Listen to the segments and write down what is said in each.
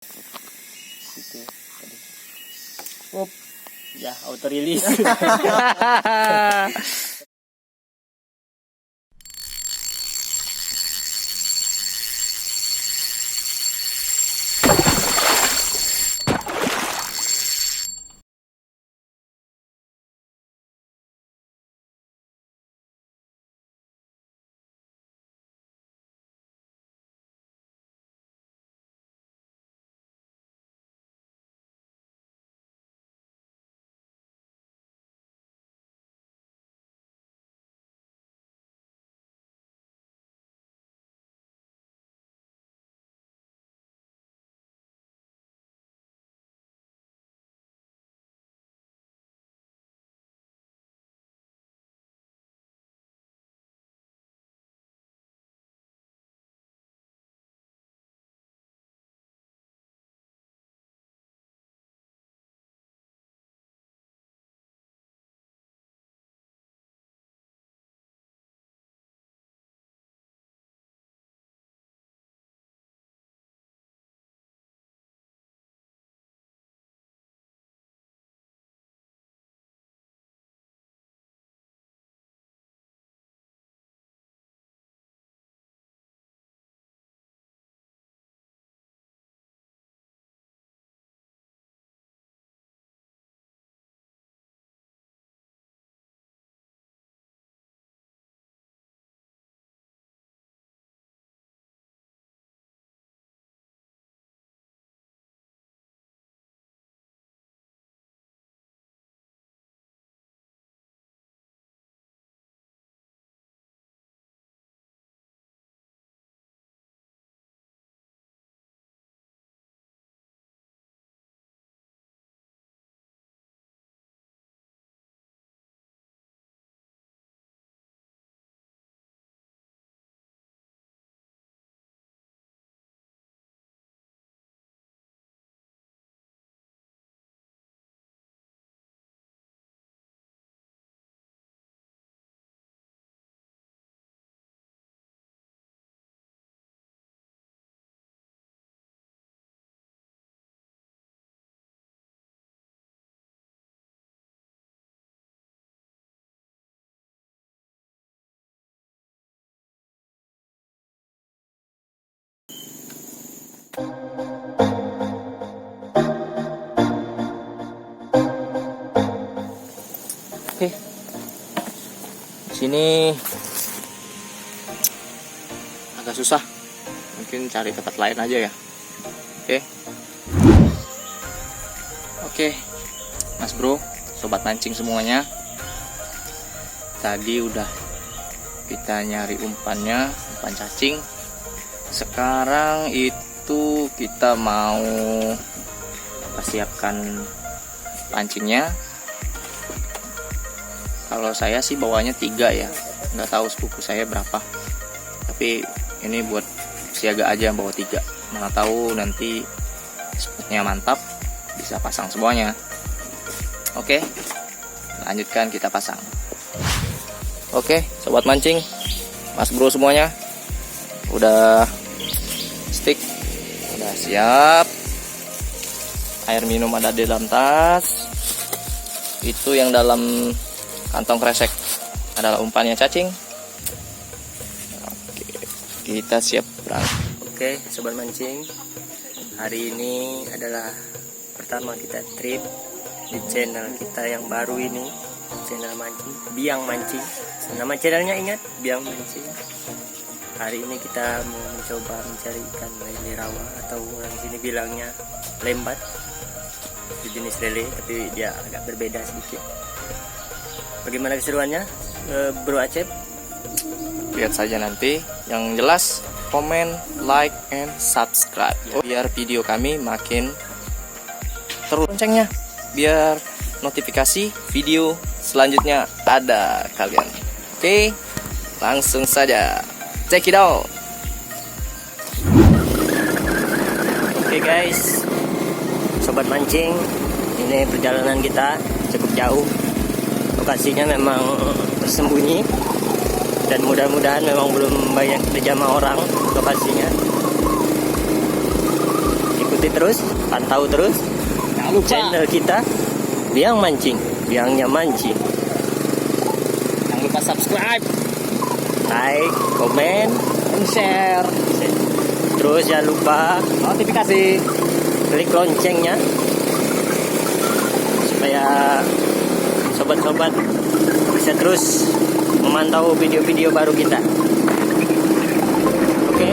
Gitu. Up. Ya, auto release. Oke. Di sini agak susah. Mungkin cari tempat lain aja ya. Oke. Oke. Mas Bro, sobat mancing semuanya. Tadi udah kita nyari umpannya, umpan cacing. Sekarang itu kita mau persiapkan pancingnya. Kalau saya sih bawanya 3 ya, nggak tahu sepupu saya berapa. Tapi ini buat siaga aja bawa 3. Mana tahu nanti spotnya mantap, bisa pasang semuanya. Oke, lanjutkan kita pasang. Oke, sobat mancing, Mas Bro semuanya, udah stick, udah siap. Air minum ada di dalam tas. Itu yang dalam kantong kresek adalah umpannya cacing. Oke, kita siap berangkat. Oke, sobat mancing, hari ini adalah pertama kita trip di channel kita yang baru ini, channel mancing, Biang Mancing. Nama channelnya ingat, Biang Mancing. Hari ini kita mau mencoba mencari ikan lele rawa atau orang sini bilangnya lembat, jenis lele tapi dia agak berbeda sedikit. Bagaimana keseruannya, Bro Acep? Lihat saja nanti. Yang jelas, komen, like, and subscribe biar video kami makin terus loncengnya, biar notifikasi video selanjutnya ada kalian. Oke, langsung saja check it out. Oke guys, sobat mancing, ini perjalanan kita cukup jauh. Lokasinya memang tersembunyi dan mudah-mudahan memang belum banyak dijamah orang lokasinya. Ikutin terus, pantau terus channel kita Biang Mancing, biangnya mancing. Jangan lupa subscribe, Like, komen, dan share. terus jangan lupa Notifikasi. klik loncengnya supaya sobat-sobat bisa terus memantau video-video baru kita. Oke,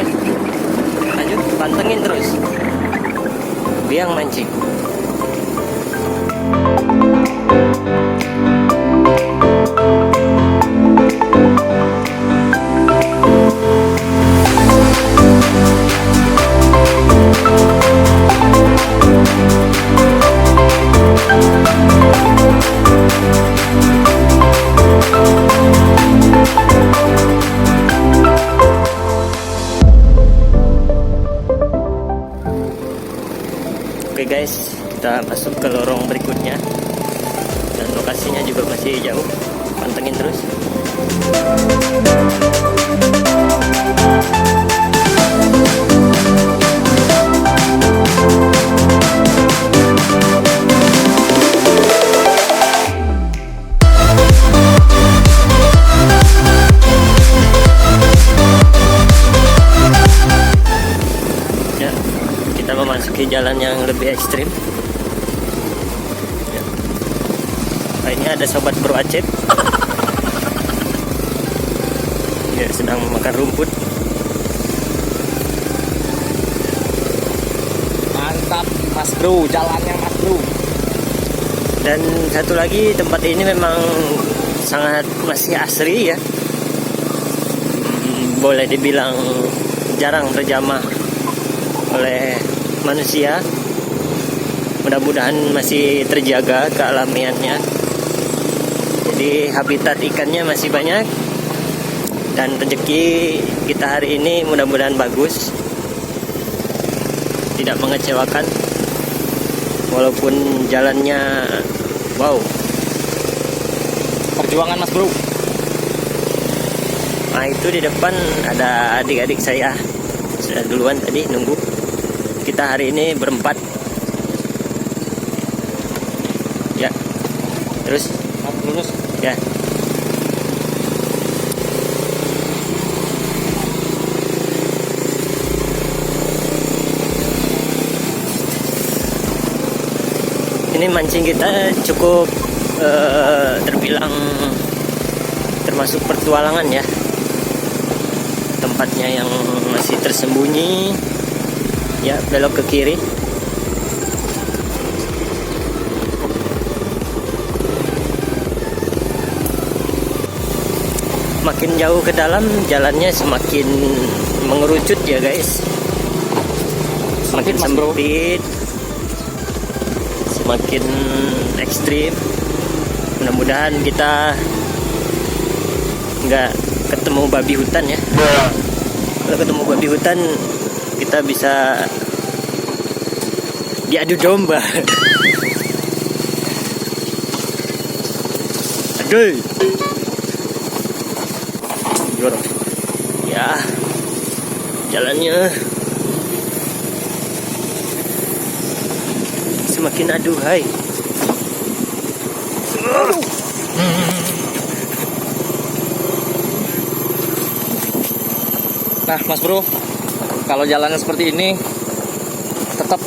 lanjut, pantengin terus Biang Mancing. Oke guys, kita masuk ke lorong berikutnya dan lokasinya juga masih jauh. Pantengin terus. Ya, kita memasuki jalan yang lebih ekstrim. Ya. Nah, ini ada sobat Bro Acep. Ya, sedang memakan rumput. Mantap Mas Bro, jalannya Mas Bro. Dan satu lagi, tempat ini memang sangat masih asri ya. Boleh dibilang jarang terjamah oleh manusia. Mudah-mudahan masih terjaga kealamiannya. Jadi habitat ikannya masih banyak. Dan rezeki kita hari ini mudah-mudahan bagus, tidak mengecewakan. Walaupun jalannya wow. Perjuangan Mas Bro. Nah itu di depan ada adik-adik saya, sudah duluan tadi nunggu. Kita hari ini berempat. Ya. Terus Lurus. ya. Ini mancing kita cukup terbilang termasuk pertualangan ya. Tempatnya yang masih tersembunyi. Ya, belok ke kiri. Makin jauh ke dalam jalannya semakin mengerucut ya guys. Semakin Mas Bro. sempit, semakin ekstrim. Mudah-mudahan kita nggak ketemu babi hutan ya. Kalau ketemu babi hutan kita bisa diadu domba. Aduh. Jorok. Ya. Jalannya semakin aduhai. Nah Mas Bro, kalau jalannya seperti ini tetap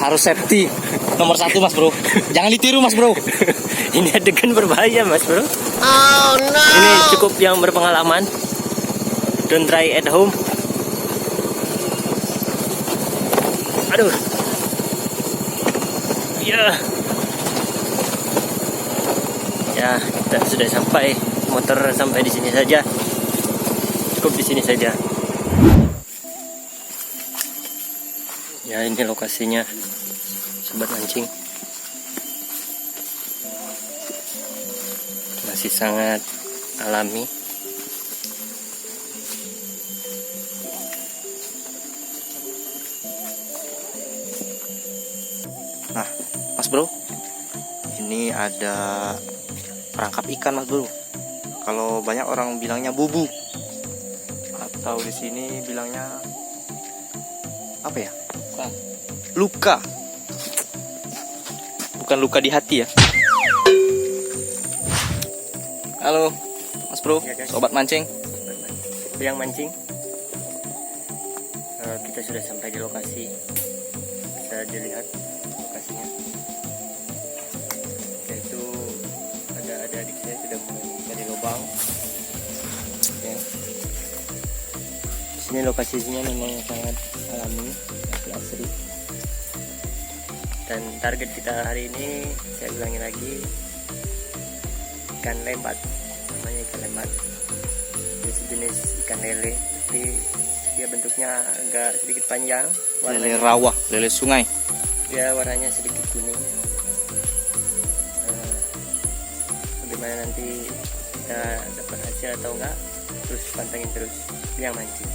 harus safety. Nomor 1 Mas Bro. Jangan ditiru Mas Bro. Ini adegan berbahaya Mas Bro. Oh no. Ini cukup yang berpengalaman. Don't try at home. Aduh. Ya. Ya, kita sudah sampai. Motor sampai di sini saja. Cukup di sini saja. Ya, ini lokasinya, sobat mancing. Masih sangat alami. Nah Mas Bro, ini ada perangkap ikan Mas Bro. Kalau banyak orang bilangnya bubu, atau di sini bilangnya apa ya? luka. Bukan luka di hati ya. Halo, Mas Bro, Ya, guys. sobat mancing. Yang mancing. Kita sudah sampai di lokasi. Bisa dilihat lokasinya. Yaitu ada adik saya sudah mencari lubang. Oke. Di sini lokasinya memang sangat alami, asri. Dan target kita hari ini saya ulangi lagi, ikan lembat, namanya ikan lembat. Ini sejenis ikan lele, tapi dia bentuknya agak sedikit panjang. Lele rawa, lele sungai. Dia warnanya sedikit kuning. Bagaimana nanti kita dapat hasil atau enggak, terus pantengin terus Biang Mancing.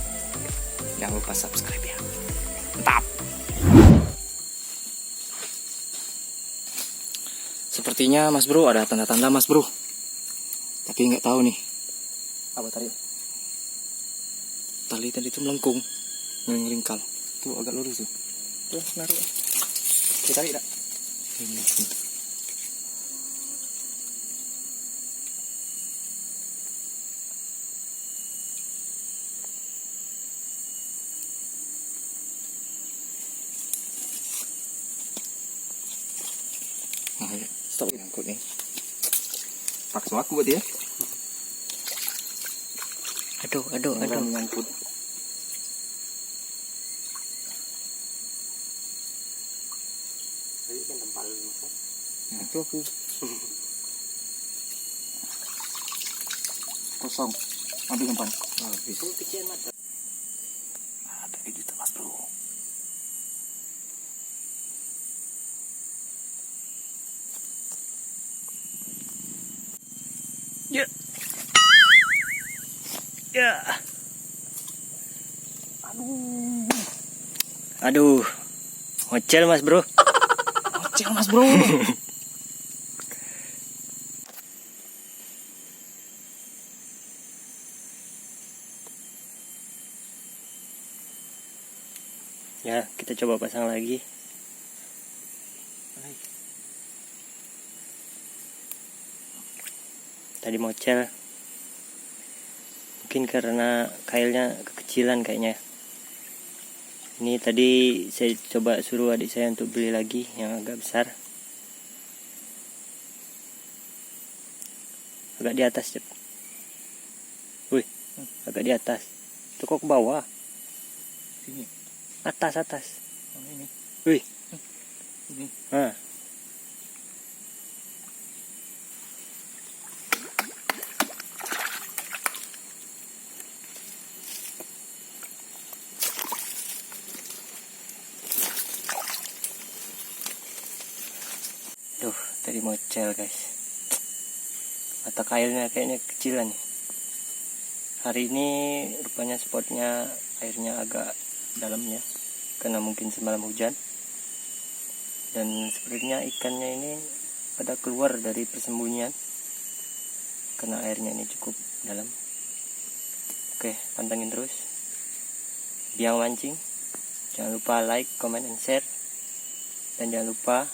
Jangan lupa subscribe ya. Mantap. Sepertinya Mas Bro ada tanda-tanda Mas Bro. Tapi nggak tahu nih. Apa tadi? Tali tadi itu melengkung, ngeringkal. Tuh agak lurus tuh. Tuh naruh. Kita tarik tak? Ini. Nah, ya. Stop ngangkut nih. Paksa aku buat dia. Aduh. Ngangkut. Nah, itu aku. Kosong. Ambil umpan. Habis. Kecil mata. Ada gitu Mas Bro. Ya. Ya. Aduh. Ngocel Mas Bro. Kecil Mas Bro. Ya, kita coba pasang lagi. Tadi mocel. Mungkin karena kailnya kekecilan kayaknya. Ini tadi saya coba suruh adik saya untuk beli lagi yang agak besar. Agak di atas, Cep. Wih, agak di atas. Itu kok ke bawah? Sini. Atas. Oh, ini. Wih. Ini. Nah. Duh, tadi mocel guys. Mata kailnya kayaknya kecilan nih. Hari ini rupanya spotnya airnya agak dalam ya, karena mungkin semalam hujan. Dan sepertinya ikannya ini pada keluar dari persembunyian karena airnya ini cukup dalam. Oke, pantengin terus Biang Mancing. Jangan lupa like, comment, and share. Dan jangan lupa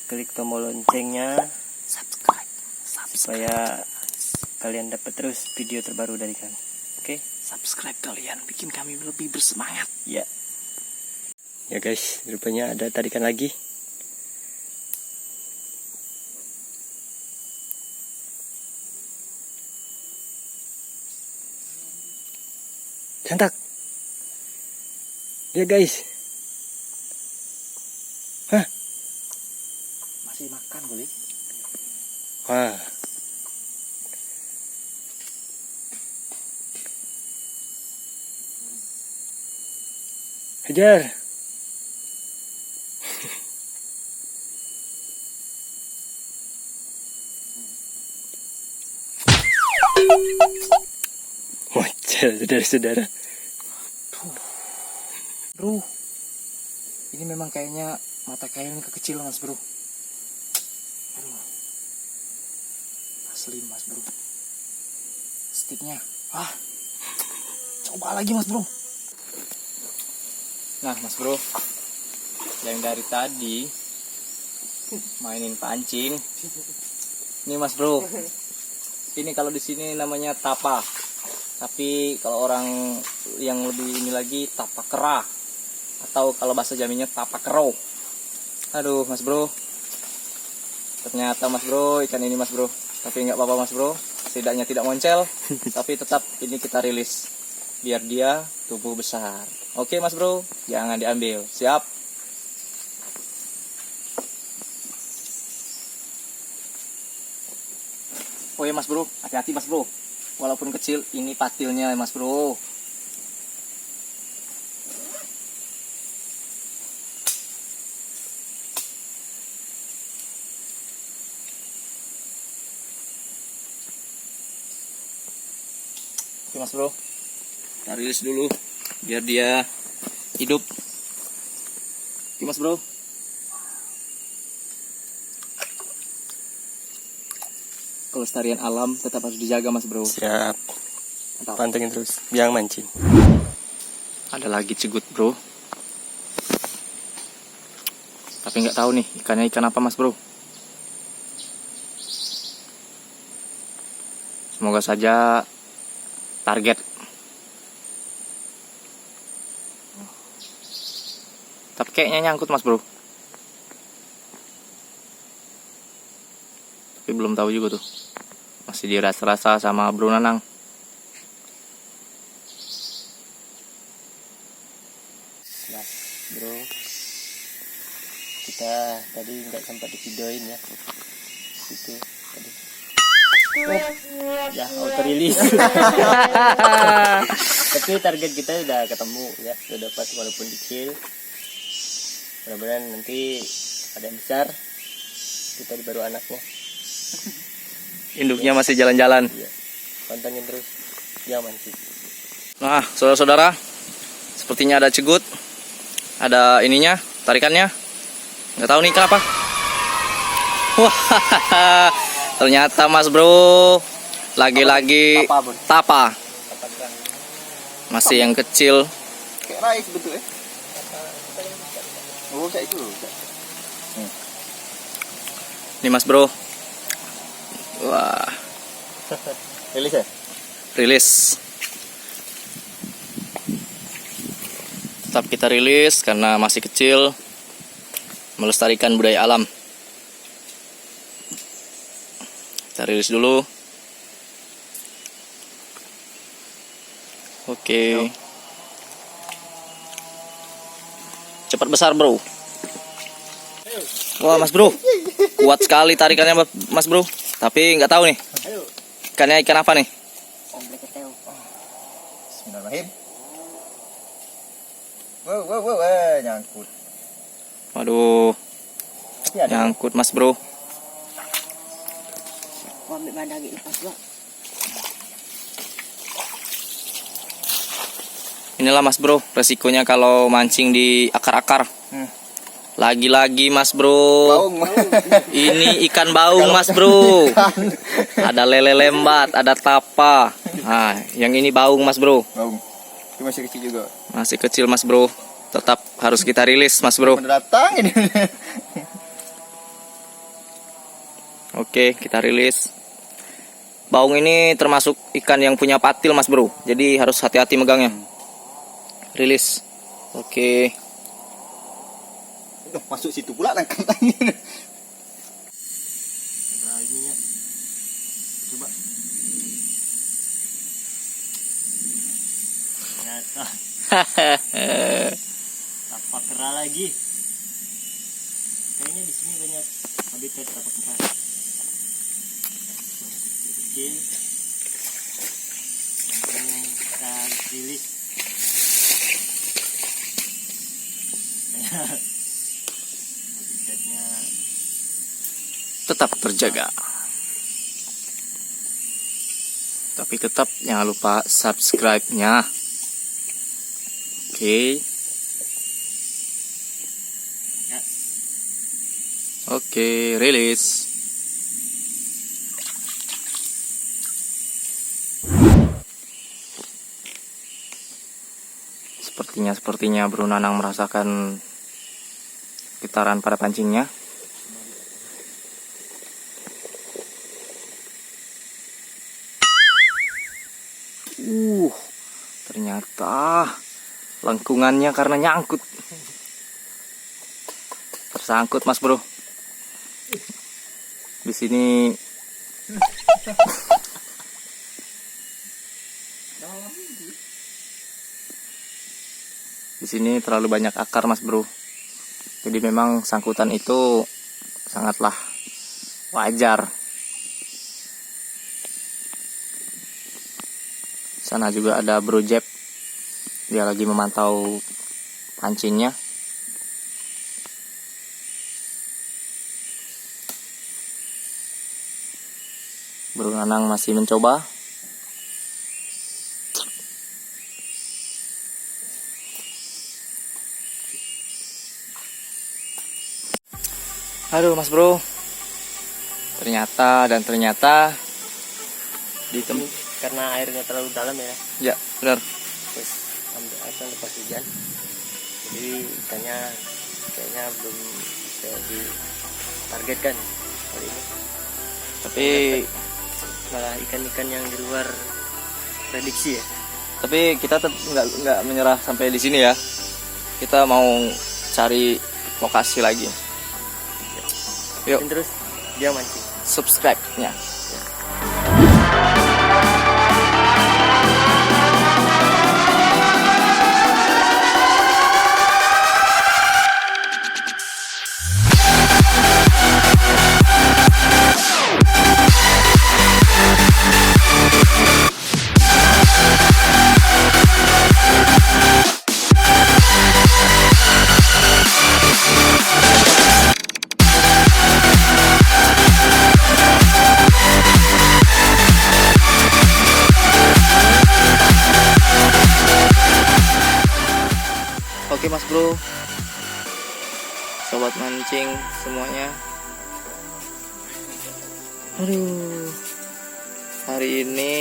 klik tombol loncengnya Subscribe. supaya kalian dapat terus video terbaru dari kami. Oke? Subscribe kalian bikin kami lebih bersemangat. Ya. Ya guys, rupanya ada tarikan lagi. Cantak. Ya guys. Hah? Masih makan kali. Wah. Hajar. Wajah saudara-saudara. Bro, ini memang kayaknya mata kailnya kekecilan Mas Bro. Aduh, asli Mas Bro. Sticknya, coba lagi Mas Bro. Nah, Mas Bro, yang dari tadi mainin pancing. Ini Mas Bro, ini kalau di sini namanya tapa. Tapi kalau orang yang lebih ini lagi tapa kera, atau kalau bahasa Jaminnya tapa kero. Aduh, Mas Bro. Ternyata Mas Bro, ikan ini Mas Bro. Tapi nggak apa-apa Mas Bro, setidaknya tidak moncel. Tapi tetap ini kita rilis biar dia tumbuh besar. Oke Mas Bro, jangan diambil. Siap? Oh ya Mas Bro, hati-hati Mas Bro. Walaupun kecil, ini patilnya Mas Bro. Oke Mas Bro, kita rilis dulu biar dia hidup. Oke Mas Bro. Kelestarian alam tetap harus dijaga Mas Bro. Siap. Mantap. Pantengin terus. Biang mancing. Ada lagi cegut Bro. Tapi nggak tahu nih ikannya ikan apa Mas Bro. Semoga saja target. Tapi kayaknya nyangkut Mas Bro. Tapi belum tahu juga tuh. Masih dirasa-rasa sama Bro Nanang. Nah, Bro, kita tadi nggak sempat di videoin ya. Itu tadi. Ya, auto release. Tapi target kita udah ketemu ya, udah dapat walaupun kecil. Mudah-mudahan nanti ada yang besar. Kita baru anaknya. Induknya masih jalan-jalan. Iya. Pantengin terus. Biang mancing. Nah, saudara-saudara, sepertinya ada cegut. Ada ininya, tarikannya. Nggak tahu nih kenapa. Wah, ternyata Mas Bro lagi-lagi Tapa, Bro. tapa. Masih yang kecil. Kayak rai sebetulnya. Oh, kayak itu. Nih Mas Bro. Wah, Rilis ya? rilis. Tetap kita rilis karena masih kecil. Melestarikan budaya alam. Kita rilis dulu. Oke. Cepat besar Bro. Wah Mas Bro, kuat sekali tarikannya Mas Bro. Tapi nggak tahu nih ikannya ikan apa nih. Bismillahirrahmanirrahim. Wow, nyangkut. Waduh, Tapi ada. nyangkut Mas Bro. Inilah Mas Bro, resikonya kalau mancing di akar-akar. Lagi-lagi Mas Bro. Baung. Ini ikan baung Mas Bro. Ada lele lembat, ada tapa. Nah, yang ini baung Mas Bro. Baung. Itu masih kecil juga. Masih kecil Mas Bro. Tetap harus kita rilis Mas Bro. Udah datang ini. Oke, kita rilis. Baung ini termasuk ikan yang punya patil Mas Bro. Jadi harus hati-hati megangnya. Rilis. Oke. Masuk situ pula tangkap-tangkap. Nah, ininya. Coba. Ternyata tapa kera lagi. Kayaknya di sini banyak habitat tapa kera. Kecil. Yang kita rilis. Habitatnya Tetap terjaga. Tapi tetap jangan lupa subscribe-nya. Oke. ya. Oke, rilis. Sepertinya Bro Nanang merasakan getaran pada pancingnya. Ternyata lengkungannya karena nyangkut. Tersangkut Mas Bro. Di sini terlalu banyak akar Mas Bro. Jadi memang sangkutan itu sangatlah wajar. Sana juga ada Bro Jeb. Dia lagi memantau pancingnya. Bro Nanang masih mencoba. Aduh Mas Bro, ternyata di Karena airnya terlalu dalam ya. ya benar. Terus ambil air kan lepas hujan. Jadi ikannya kayaknya belum bisa ditargetkan kali ini. Tapi Malah ikan-ikan yang di luar prediksi ya. kita tetap nggak menyerah sampai di sini ya. Kita mau cari lokasi lagi. Yuk, Dan terus dia mancing. subscribe-nya. Oke Mas Bro, sobat mancing semuanya. Aduh, hari ini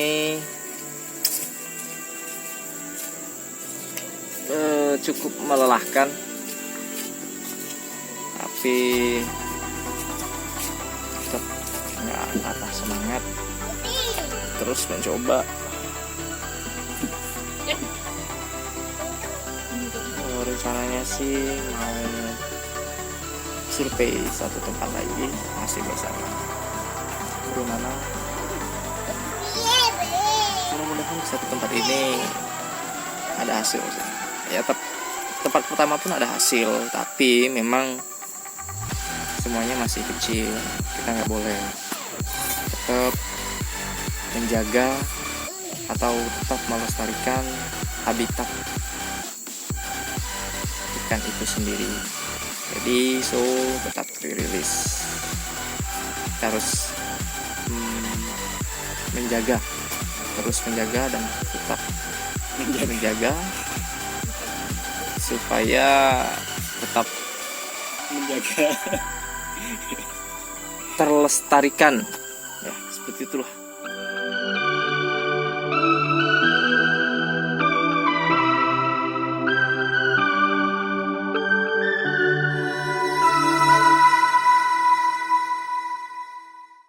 cukup melelahkan, tapi tetap nggak patah semangat, terus mencoba. Rencananya sih mau survei satu tempat lagi, masih bersama Bro Nanang. Mudah-mudahan di satu tempat ini ada hasil. Ya tempat pertama pun ada hasil, tapi memang semuanya masih kecil. Kita nggak boleh tetap menjaga atau tetap melestarikan habitat ikan itu sendiri. Jadi tetap dirilis. Kita harus terus menjaga dan tetap menjaga supaya tetap Menjaga. terlestarikan. Ya, seperti itulah.